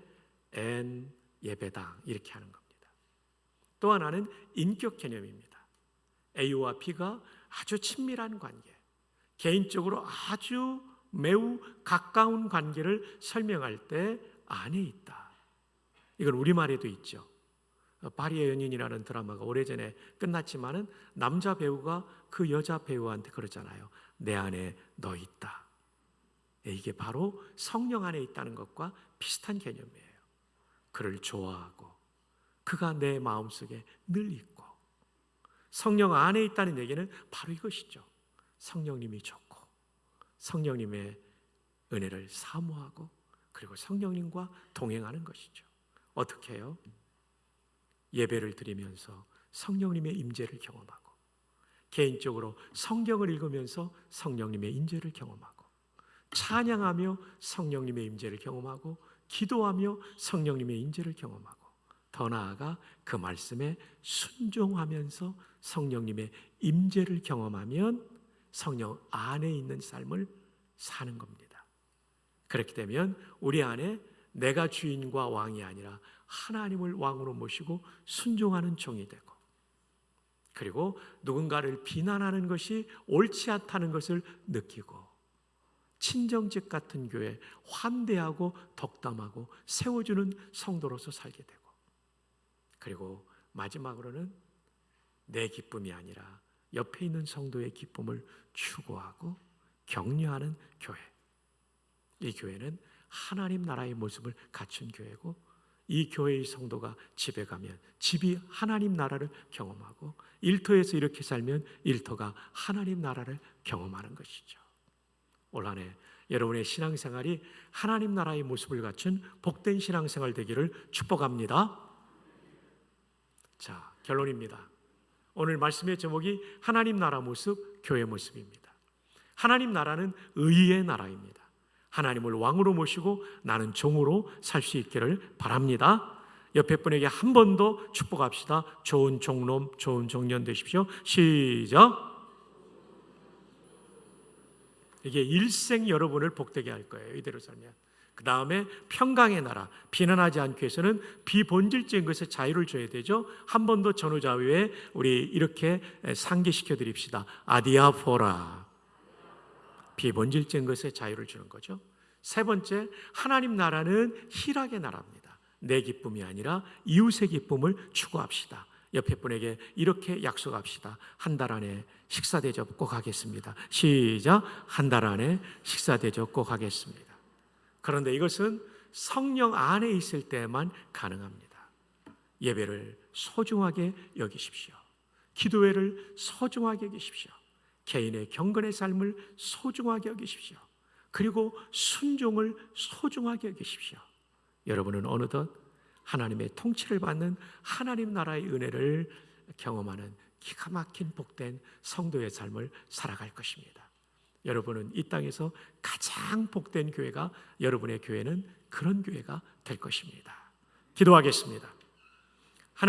n 예배당 이렇게 하는 겁니다. 또 하나는 인격 개념입니다. A와 B가 아주 친밀한 관계, 개인적으로 아주 매우 가까운 관계를 설명할 때 안에 있다. 이건 우리말에도 있죠. 파리의 연인이라는 드라마가 오래전에 끝났지만은 남자 배우가 그 여자 배우한테 그러잖아요. 내 안에 너 있다. 이게 바로 성령 안에 있다는 것과 비슷한 개념이에요. 그를 좋아하고 그가 내 마음속에 늘 있고 성령 안에 있다는 얘기는 바로 이것이죠. 성령님이 좋고 성령님의 은혜를 사모하고 그리고 성령님과 동행하는 것이죠. 어떻게 해요? 예배를 드리면서 성령님의 임재를 경험하고 개인적으로 성경을 읽으면서 성령님의 임재를 경험하고 찬양하며 성령님의 임재를 경험하고 기도하며 성령님의 임재를 경험하고 더 나아가 그 말씀에 순종하면서 성령님의 임재를 경험하면 성령 안에 있는 삶을 사는 겁니다. 그렇게 되면 우리 안에 내가 주인과 왕이 아니라 하나님을 왕으로 모시고 순종하는 종이 되고 그리고 누군가를 비난하는 것이 옳지 않다는 것을 느끼고 친정집 같은 교회 환대하고 덕담하고 세워주는 성도로서 살게 되고 그리고 마지막으로는 내 기쁨이 아니라 옆에 있는 성도의 기쁨을 추구하고 격려하는 교회. 이 교회는 하나님 나라의 모습을 갖춘 교회고 이 교회의 성도가 집에 가면 집이 하나님 나라를 경험하고 일터에서 이렇게 살면 일터가 하나님 나라를 경험하는 것이죠. 올 한 해 여러분의 신앙생활이 하나님 나라의 모습을 갖춘 복된 신앙생활 되기를 축복합니다. 자, 결론입니다. 오늘 말씀의 제목이 하나님 나라 모습, 교회 모습입니다. 하나님 나라는 의의 나라입니다. 하나님을 왕으로 모시고 나는 종으로 살 수 있기를 바랍니다. 옆에 분에게 한 번 더 축복합시다. 좋은 종놈, 좋은 종년 되십시오. 시작. 이게 일생 여러분을 복되게 할 거예요. 이대로 살면. 그 다음에 평강의 나라, 비난하지 않기 위해서는 비본질적인 것에 자유를 줘야 되죠. 한 번 더 전후좌우에 우리 이렇게 상기시켜 드립시다. 아디아포라, 비본질적인 것에 자유를 주는 거죠. 세 번째, 하나님 나라는 희락의 나라입니다. 내 기쁨이 아니라 이웃의 기쁨을 추구합시다. 옆에 분에게 이렇게 약속합시다. 한 달 안에 식사 대접 꼭 하겠습니다. 시작. 한 달 안에 식사 대접 꼭 하겠습니다. 그런데 이것은 성령 안에 있을 때만 가능합니다. 예배를 소중하게 여기십시오. 기도회를 소중하게 여기십시오. 개인의 경건의 삶을 소중하게 여기십시오. 그리고 순종을 소중하게 여기십시오. 여러분은 어느덧 하나님의 통치를 받는 하나님 나라의 은혜를 경험하는 기가 막힌 복된 성도의 삶을 살아갈 것입니다. 여러분은 이 땅에서 가장 복된 교회가, 여러분의 교회는 그런 교회가 될 것입니다. 기도하겠습니다.